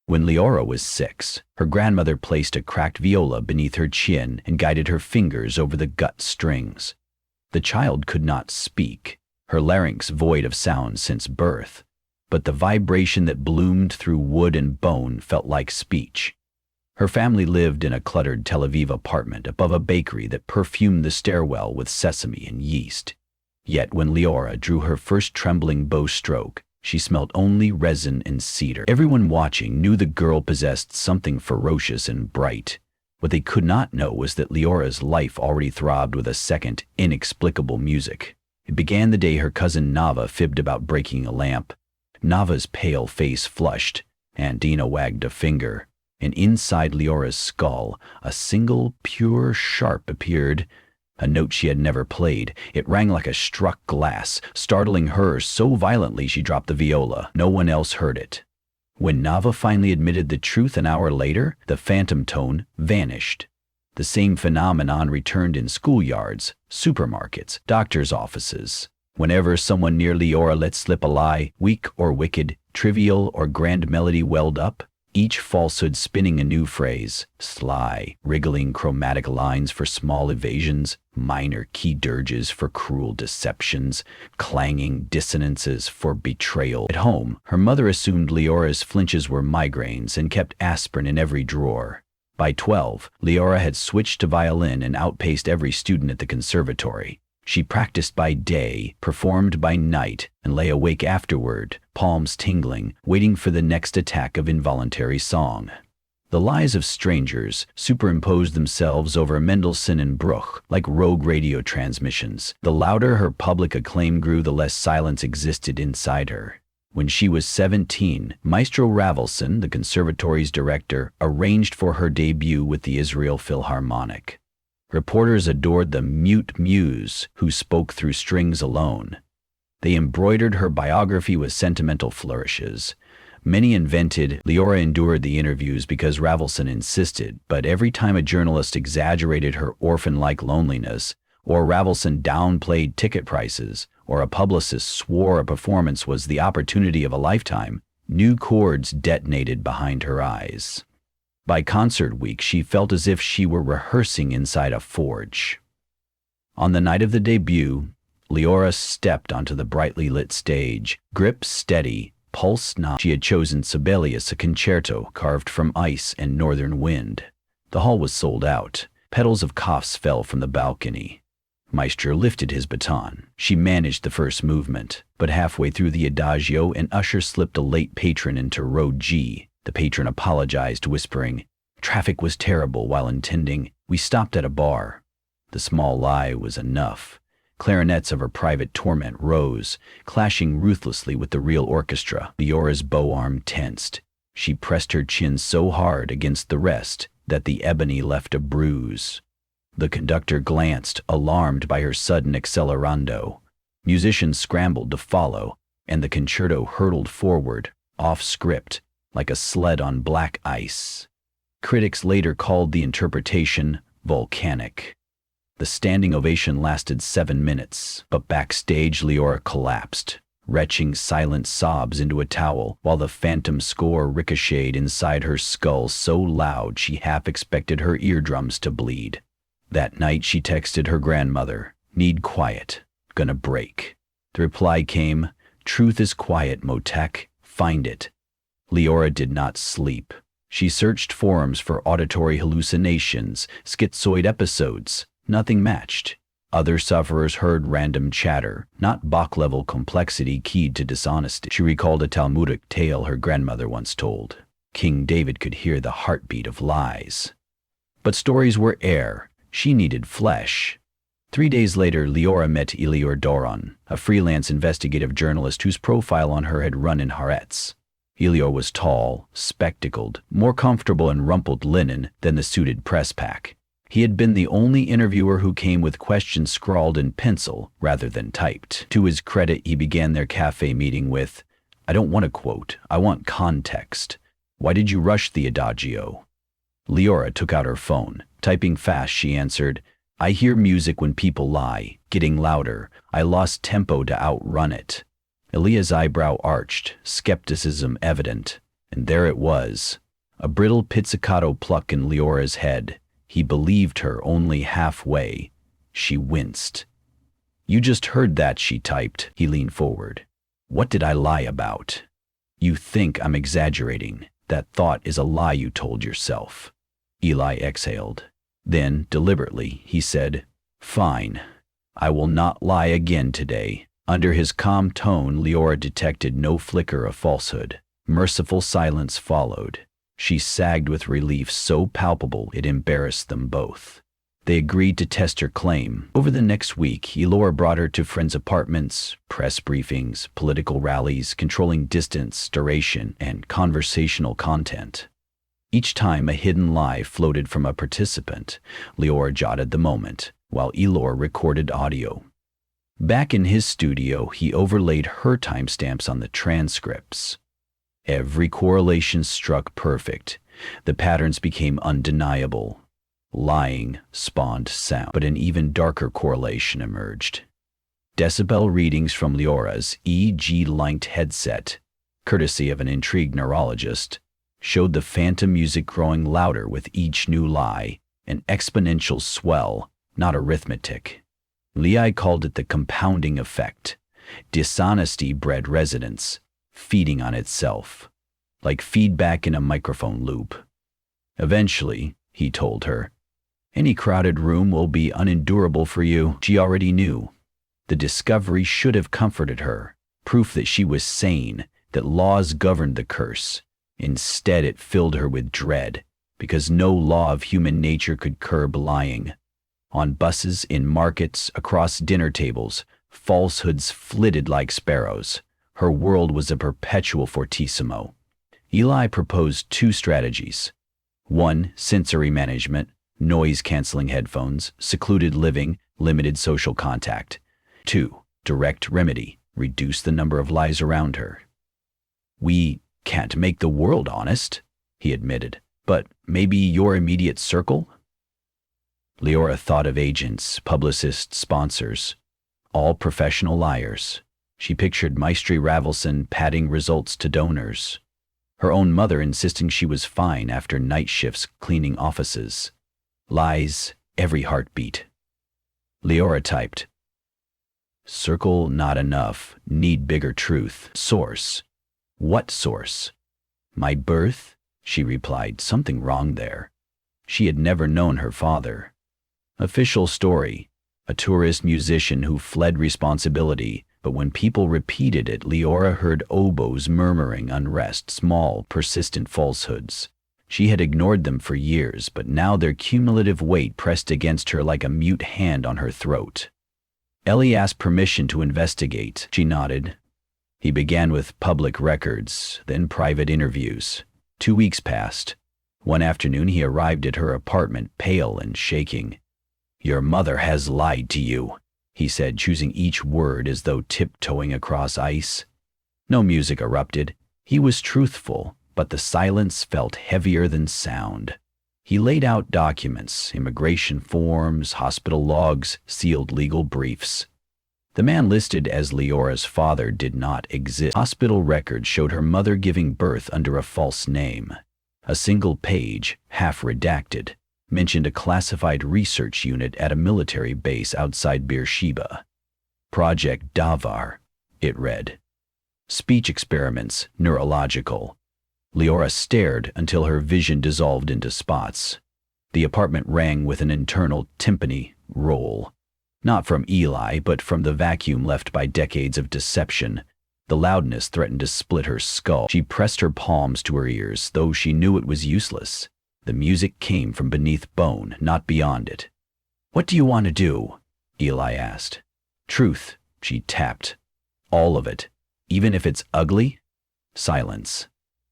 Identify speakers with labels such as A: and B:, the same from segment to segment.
A: When Leora was 6, her grandmother placed a cracked viola beneath her chin and guided her fingers over the gut strings. The child could not speak, her larynx void of sound since birth, but the vibration that bloomed through wood and bone felt like speech. Her family lived in a cluttered Tel Aviv apartment above a bakery that perfumed the stairwell with sesame and yeast. Yet when Leora drew her first trembling bow stroke, she smelled only resin and cedar. Everyone watching knew the girl possessed something ferocious and bright. What they could not know was that Leora's life already throbbed with a second, inexplicable music. It began the day her cousin Nava fibbed about breaking a lamp. Nava's pale face flushed, and Dina wagged a finger. And inside Leora's skull, a single, pure sharp appeared, a note she had never played. It rang like a struck glass, startling her so violently she dropped the viola. No one else heard it. When Nava finally admitted the truth an hour later, the phantom tone vanished. The same phenomenon returned in schoolyards, supermarkets, doctors' offices. Whenever someone near Leora let slip a lie, weak or wicked, trivial or grand melody welled up, each falsehood spinning a new phrase, sly, wriggling chromatic lines for small evasions, minor key dirges for cruel deceptions, clanging dissonances for betrayal. At home, her mother assumed Leora's flinches were migraines and kept aspirin in every drawer. By 12, Leora had switched to violin and outpaced every student at the conservatory. She practiced by day, performed by night, and lay awake afterward, palms tingling, waiting for the next attack of involuntary song. The lies of strangers superimposed themselves over Mendelssohn and Bruch like rogue radio transmissions. The louder her public acclaim grew, the less silence existed inside her. When she was 17, Maestro Ravelson, the conservatory's director, arranged for her debut with the Israel Philharmonic. Reporters adored the mute muse who spoke through strings alone. They embroidered her biography with sentimental flourishes. Many invented Leora endured the interviews because Ravelson insisted, but every time a journalist exaggerated her orphan-like loneliness, or Ravelson downplayed ticket prices, or a publicist swore a performance was the opportunity of a lifetime, new chords detonated behind her eyes. By concert week, she felt as if she were rehearsing inside a forge. On the night of the debut, Leora stepped onto the brightly lit stage, grip steady, pulse not. She had chosen Sibelius, a concerto carved from ice and northern wind. The hall was sold out. Petals of coughs fell from the balcony. Maestro lifted his baton. She managed the first movement, but halfway through the adagio, an usher slipped a late patron into row G. The patron apologized, whispering, "Traffic was terrible," while intending, "We stopped at a bar." The small lie was enough. Clarinets of her private torment rose, clashing ruthlessly with the real orchestra. Leora's bow arm tensed. She pressed her chin so hard against the rest that the ebony left a bruise. The conductor glanced, alarmed by her sudden accelerando. Musicians scrambled to follow, and the concerto hurtled forward, off script, like a sled on black ice. Critics later called the interpretation volcanic. The standing ovation lasted 7 minutes, but backstage Leora collapsed, retching silent sobs into a towel, while the phantom score ricocheted inside her skull so loud she half expected her eardrums to bleed. That night she texted her grandmother, "Need quiet, gonna break." The reply came, "Truth is quiet, Motek, find it." Leora did not sleep. She searched forums for auditory hallucinations, schizoid episodes. Nothing matched. Other sufferers heard random chatter, not Bach-level complexity keyed to dishonesty. She recalled a Talmudic tale her grandmother once told. King David could hear the heartbeat of lies. But stories were air. She needed flesh. 3 days later, Leora met Elior Doron, a freelance investigative journalist whose profile on her had run in Haaretz. Elior was tall, spectacled, more comfortable in rumpled linen than the suited press pack. He had been the only interviewer who came with questions scrawled in pencil rather than typed. To his credit, he began their cafe meeting with, "I don't want a quote, I want context. Why did you rush the adagio?" Leora took out her phone. Typing fast, she answered, "I hear music when people lie, getting louder. I lost tempo to outrun it." Elia's eyebrow arched, skepticism evident. And there it was, a brittle pizzicato pluck in Leora's head. He believed her only halfway. She winced. "You just heard that," she typed. He leaned forward. "What did I lie about?" "You think I'm exaggerating. That thought is a lie you told yourself." Eli exhaled. Then, deliberately, he said, "Fine. I will not lie again today." Under his calm tone, Leora detected no flicker of falsehood. Merciful silence followed. She sagged with relief so palpable it embarrassed them both. They agreed to test her claim. Over the next week, Leora brought her to friends' apartments, press briefings, political rallies, controlling distance, duration, and conversational content. Each time a hidden lie floated from a participant, Leora jotted the moment, while Elor recorded audio. Back in his studio, he overlaid her timestamps on the transcripts. Every correlation struck perfect. The patterns became undeniable. Lying spawned sound, but an even darker correlation emerged. Decibel readings from Leora's EG-linked headset, courtesy of an intrigued neurologist, showed the phantom music growing louder with each new lie, an exponential swell, not arithmetic. Leigh called it the compounding effect. Dishonesty bred resonance, feeding on itself, like feedback in a microphone loop. Eventually, he told her, any crowded room will be unendurable for you. She already knew. The discovery should have comforted her, proof that she was sane, that laws governed the curse. Instead, it filled her with dread, because no law of human nature could curb lying. On buses, in markets, across dinner tables, falsehoods flitted like sparrows. Her world was a perpetual fortissimo. Eli proposed 2 strategies. 1, sensory management, noise-canceling headphones, secluded living, limited social contact. 2, direct remedy, reduce the number of lies around her. "We can't make the world honest," he admitted, "but maybe your immediate circle?" Leora thought of agents, publicists, sponsors, all professional liars. She pictured Maestri Ravelson padding results to donors, her own mother insisting she was fine after night shifts cleaning offices. Lies, every heartbeat. Leora typed, "Circle not enough, need bigger truth. Source." "What source?" "My birth," she replied, something wrong there. She had never known her father. Official story, a tourist musician who fled responsibility, but when people repeated it, Leora heard oboes murmuring unrest, small, persistent falsehoods. She had ignored them for years, but now their cumulative weight pressed against her like a mute hand on her throat. Ellie asked permission to investigate. She nodded. He began with public records, then private interviews. 2 weeks passed. One afternoon he arrived at her apartment, pale and shaking. "Your mother has lied to you," he said, choosing each word as though tiptoeing across ice. No music erupted. He was truthful, but the silence felt heavier than sound. He laid out documents, immigration forms, hospital logs, sealed legal briefs. The man listed as Leora's father did not exist. Hospital records showed her mother giving birth under a false name. A single page, half redacted, mentioned a classified research unit at a military base outside Beersheba. Project Davar, it read. Speech experiments, neurological. Leora stared until her vision dissolved into spots. The apartment rang with an internal timpani roll. Not from Eli, but from the vacuum left by decades of deception. The loudness threatened to split her skull. She pressed her palms to her ears, though she knew it was useless. The music came from beneath bone, not beyond it. "What do you want to do?" Eli asked. "Truth," she tapped. "All of it. Even if it's ugly?" Silence.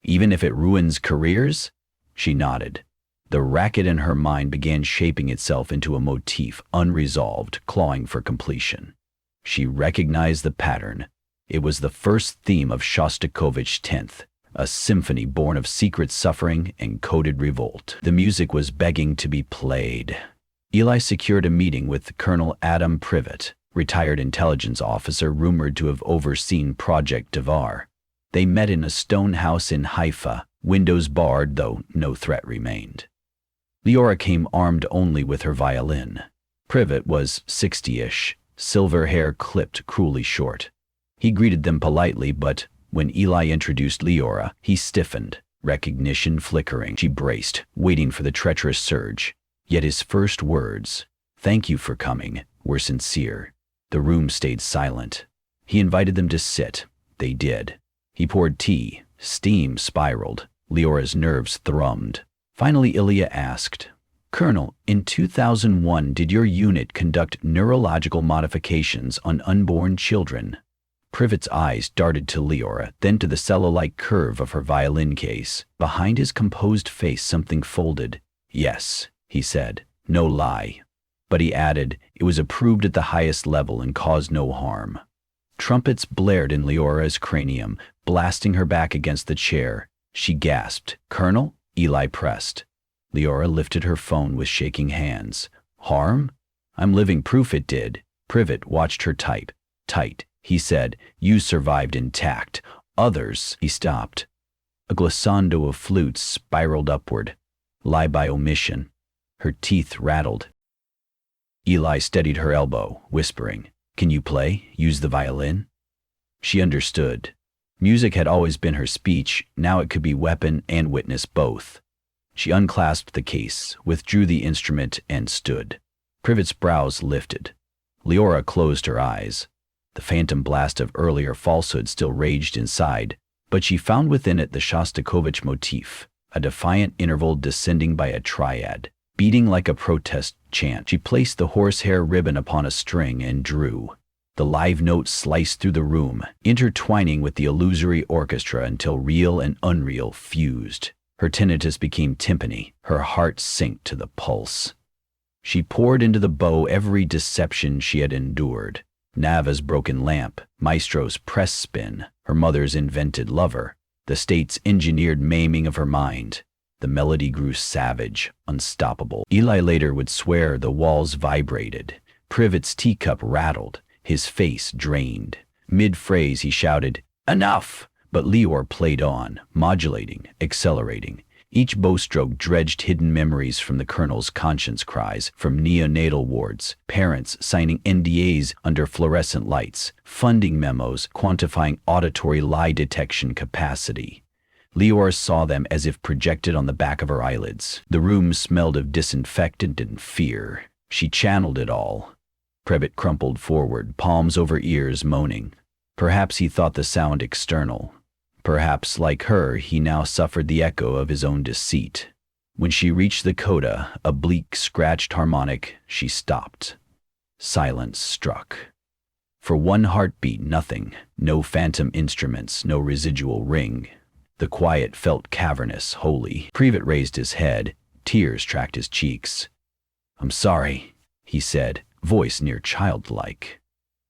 A: "Even if it ruins careers?" She nodded. The racket in her mind began shaping itself into a motif, unresolved, clawing for completion. She recognized the pattern. It was the first theme of Shostakovich's 10th, a symphony born of secret suffering and coded revolt. The music was begging to be played. Eli secured a meeting with Colonel Adam Privet, retired intelligence officer rumored to have overseen Project Davar. They met in a stone house in Haifa, Windows barred, though no threat remained. Leora came armed only with her violin. Privet was 60-ish, silver hair clipped cruelly short. He greeted them politely, but when Eli introduced Leora, he stiffened, recognition flickering. She braced, waiting for the treacherous surge. Yet his first words, "Thank you for coming," were sincere. The room stayed silent. He invited them to sit. They did. He poured tea. Steam spiraled. Leora's nerves thrummed. Finally, Ilya asked, "Colonel, in 2001, did your unit conduct neurological modifications on unborn children?" Privet's eyes darted to Leora, then to the cello-like curve of her violin case. Behind his composed face something folded. "Yes," he said, "no lie." But he added, "It was approved at the highest level and caused no harm." Trumpets blared in Leora's cranium, blasting her back against the chair. She gasped. "Colonel?" Eli pressed. Leora lifted her phone with shaking hands. "Harm? I'm living proof it did." Privet watched her type. "Tight," he said. "You survived intact. Others—" He stopped. A glissando of flutes spiraled upward. "Lie by omission." Her teeth rattled. Eli steadied her elbow, whispering, "Can you play? Use the violin?" She understood. Music had always been her speech, now it could be weapon and witness both. She unclasped the case, withdrew the instrument, and stood. Privet's brows lifted. Leora closed her eyes. The phantom blast of earlier falsehood still raged inside, but she found within it the Shostakovich motif, a defiant interval descending by a triad, beating like a protest chant. She placed the horsehair ribbon upon a string and drew. The live notes sliced through the room, intertwining with the illusory orchestra until real and unreal fused. Her tinnitus became timpani, her heart sank to the pulse. She poured into the bow every deception she had endured. Nava's broken lamp, Maestro's press spin, her mother's invented lover, the state's engineered maiming of her mind. The melody grew savage, unstoppable. Eli later would swear the walls vibrated. Privet's teacup rattled, his face drained. Mid-phrase he shouted, "Enough!" But Leora played on, modulating, accelerating. Each bowstroke dredged hidden memories from the colonel's conscience cries, from neonatal wards, parents signing NDAs under fluorescent lights, funding memos quantifying auditory lie detection capacity. Leora saw them as if projected on the back of her eyelids. The room smelled of disinfectant and fear. She channeled it all. Privet crumpled forward, palms over ears, moaning. Perhaps he thought the sound external. Perhaps, like her, he now suffered the echo of his own deceit. When she reached the coda, a bleak, scratched harmonic, she stopped. Silence struck. For one heartbeat, nothing. No phantom instruments, no residual ring. The quiet felt cavernous, holy. Privet raised his head. Tears tracked his cheeks. "I'm sorry," he said, voice near childlike.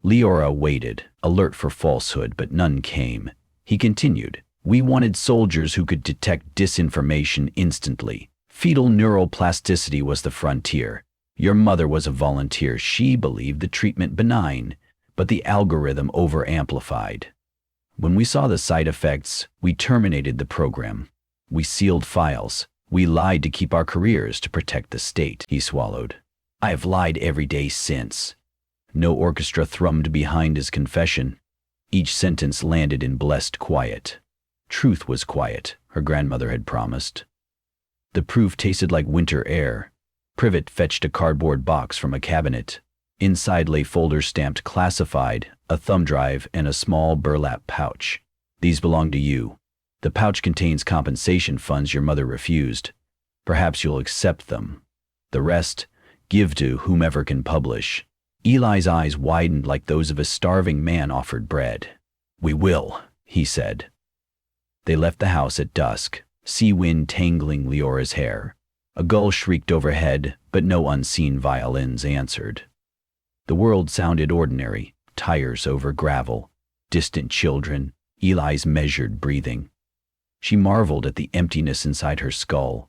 A: Leora waited, alert for falsehood, but none came. He continued, "We wanted soldiers who could detect disinformation instantly. Fetal neural plasticity was the frontier. Your mother was a volunteer. She believed the treatment benign, but the algorithm over-amplified. When we saw the side effects, we terminated the program. We sealed files. We lied to keep our careers, to protect the state." He swallowed. "I have lied every day since." No orchestra thrummed behind his confession. Each sentence landed in blessed quiet. Truth was quiet, her grandmother had promised. The proof tasted like winter air. Privet fetched a cardboard box from a cabinet. Inside lay folders stamped classified, a thumb drive, and a small burlap pouch. "These belong to you. The pouch contains compensation funds your mother refused. Perhaps you'll accept them. The rest, give to whomever can publish." Eli's eyes widened like those of a starving man offered bread. "We will," he said. They left the house at dusk, sea wind tangling Leora's hair. A gull shrieked overhead, but no unseen violins answered. The world sounded ordinary, tires over gravel, distant children, Eli's measured breathing. She marveled at the emptiness inside her skull.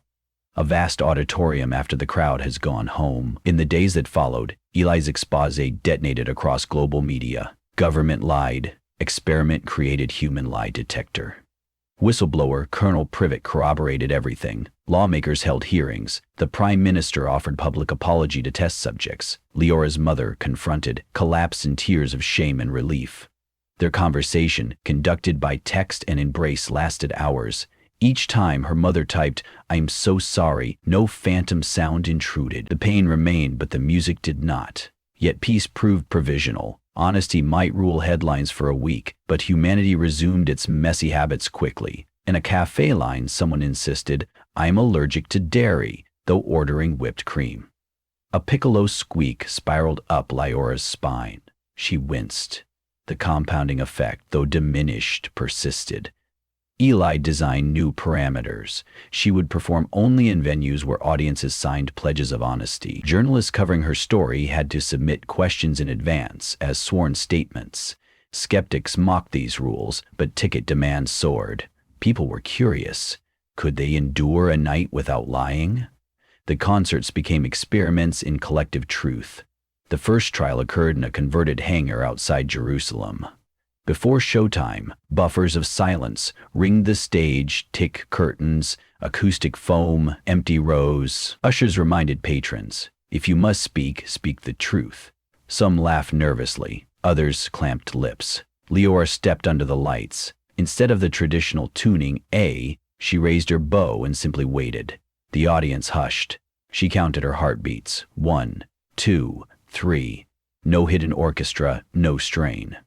A: A vast auditorium after the crowd has gone home. In the days that followed, Eli's exposé detonated across global media. Government lied. Experiment created human lie detector. Whistleblower Colonel Privet corroborated everything. Lawmakers held hearings. The Prime Minister offered public apology to test subjects. Leora's mother, confronted, collapsed in tears of shame and relief. Their conversation, conducted by text and embrace, lasted hours. Each time her mother typed, "I'm so sorry," no phantom sound intruded. The pain remained, but the music did not. Yet peace proved provisional. Honesty might rule headlines for a week, but humanity resumed its messy habits quickly. In a cafe line, someone insisted, "I'm allergic to dairy," though ordering whipped cream. A piccolo squeak spiraled up Leora's spine. She winced. The compounding effect, though diminished, persisted. Eli designed new parameters. She would perform only in venues where audiences signed pledges of honesty. Journalists covering her story had to submit questions in advance as sworn statements. Skeptics mocked these rules, but ticket demand soared. People were curious. Could they endure a night without lying? The concerts became experiments in collective truth. The first trial occurred in a converted hangar outside Jerusalem. Before showtime, buffers of silence ringed the stage, thick curtains, acoustic foam, empty rows. Ushers reminded patrons, "If you must speak, speak the truth." Some laughed nervously, others clamped lips. Leora stepped under the lights. Instead of the traditional tuning A, she raised her bow and simply waited. The audience hushed. She counted her heartbeats. 1, 2, 3. No hidden orchestra, no strain.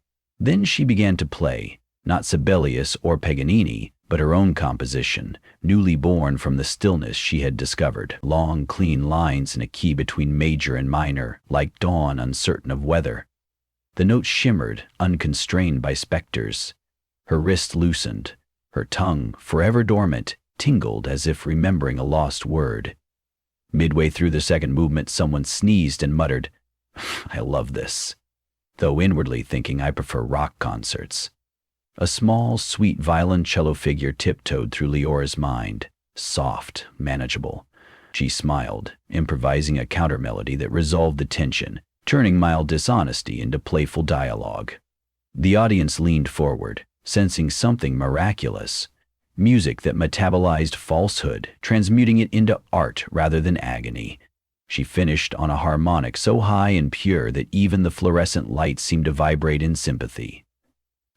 A: Then she began to play, not Sibelius or Paganini, but her own composition, newly born from the stillness she had discovered. Long, clean lines in a key between major and minor, like dawn uncertain of weather. The notes shimmered, unconstrained by specters. Her wrist loosened. Her tongue, forever dormant, tingled as if remembering a lost word. Midway through the second movement, someone sneezed and muttered, "I love this," though inwardly thinking, "I prefer rock concerts." A small, sweet violoncello figure tiptoed through Leora's mind, soft, manageable. She smiled, improvising a countermelody that resolved the tension, turning mild dishonesty into playful dialogue. The audience leaned forward, sensing something miraculous. Music that metabolized falsehood, transmuting it into art rather than agony. She finished on a harmonic so high and pure that even the fluorescent lights seemed to vibrate in sympathy.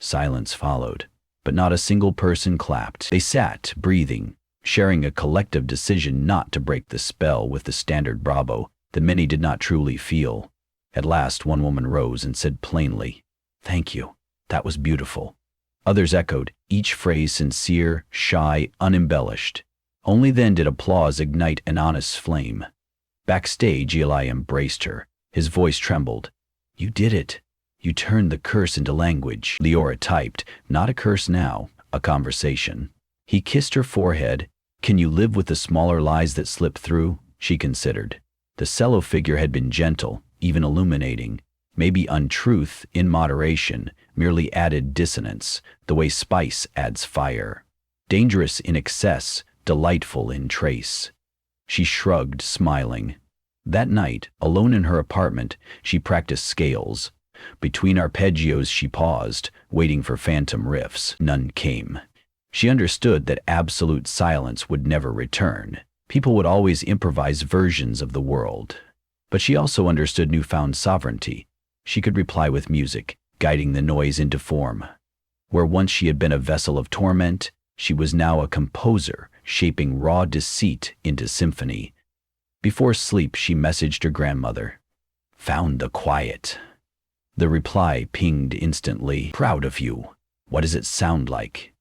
A: Silence followed, but not a single person clapped. They sat, breathing, sharing a collective decision not to break the spell with the standard bravo that many did not truly feel. At last, one woman rose and said plainly, "Thank you. That was beautiful." Others echoed, each phrase sincere, shy, unembellished. Only then did applause ignite an honest flame. Backstage, Eli embraced her. His voice trembled. "You did it. You turned the curse into language." Leora typed, "Not a curse now, a conversation." He kissed her forehead. "Can you live with the smaller lies that slip through?" She considered. The cello figure had been gentle, even illuminating. Maybe untruth, in moderation, merely added dissonance, the way spice adds fire. Dangerous in excess, delightful in trace. She shrugged, smiling. That night, alone in her apartment, she practiced scales. Between arpeggios she paused, waiting for phantom riffs. None came. She understood that absolute silence would never return. People would always improvise versions of the world. But she also understood newfound sovereignty. She could reply with music, guiding the noise into form. Where once she had been a vessel of torment, she was now a composer, shaping raw deceit into symphony. Before sleep, she messaged her grandmother. "Found the quiet." The reply pinged instantly. "Proud of you. What does it sound like?"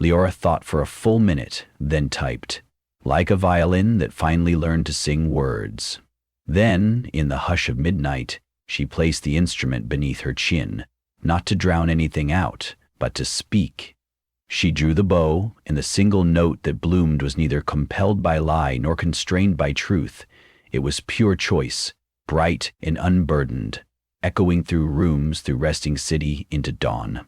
A: Leora thought for a full minute, then typed, "Like a violin that finally learned to sing words." Then, in the hush of midnight, she placed the instrument beneath her chin, not to drown anything out, but to speak. She drew the bow, and the single note that bloomed was neither compelled by lie nor constrained by truth. It was pure choice, bright and unburdened, echoing through rooms, through resting city, into dawn.